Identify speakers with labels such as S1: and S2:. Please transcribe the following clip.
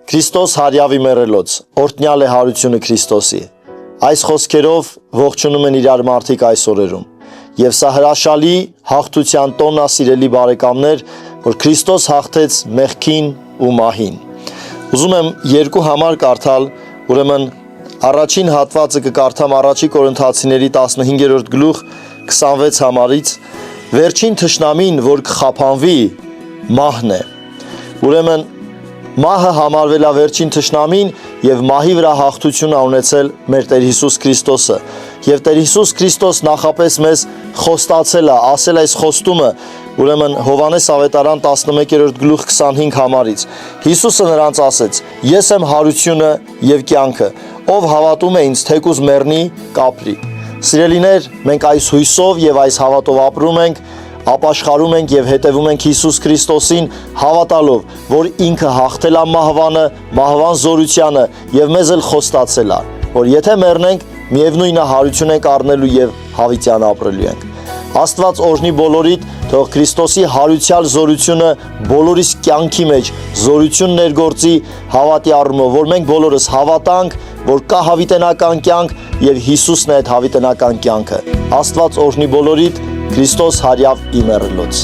S1: Քրիստոս հարյավի մեռելոց, օրհնյալ է հարությունը Քրիստոսի։ Այս խոսքերով ողջունում են իրար մարդիկ այս օրերում։ Եվ սա հրաշալի հաղթության տոնն է, սիրելի բարեկամներ, որ Քրիստոս հաղթեց մեղքին ու մահին։ Ուզում եմ երկու համար կարդալ, ուրեմն առաջին հատվածը կկարդամ Առաջի Կորինթացիների 15-րդ գլուխ 26 համարից, վերջին թշնամին, որ կխափանվի, մահն է։ Ուրեմն մահը համարվել է վերջին թշնամին եւ մահի վրա հաղթություն է ունեցել մեր Տեր Հիսուս Քրիստոսը։ Եվ Տեր Հիսուս Քրիստոս նախապես մեզ խոստացել է, ասել այս խոստումը, ուրեմն Հովհաննես ավետարան 11-րդ գլուխ 25 համարից։ Հիսուսը նրանց ասեց. Ես եմ հարությունը եւ կյանքը, ով հավատում է ինձ, թեկուզ մեռնի, կապրի։ Սիրելիներ, մենք այս հույսով եւ այս հավատով ապրում ենք, ապաշխարում ենք եւ հետևում ենք Հիսուս Քրիստոսին, հավատալով, որ ինքը հաղթել է մահվանը, մահվան զորությանը եւ մեզ էլ խոստացել է, որ եթե մեռնենք, միևնույն է հարություն ենք առնելու եւ հավիտյան ապրելու ենք։ Աստված օրհնի բոլորիդ, թող Քրիստոսի հարյուցյալ զորությունը բոլորիս կյանքի մեջ զորություն ներգործի հավատի առումով, որ մենք բոլորս հավատանք, որ կա հավիտենական կյանք եւ Հիսուսն է այդ հավիտենական կյանքը։ Աստված օրհնի բոլորիդ, Քրիստոս հարյավ իմեռելոց։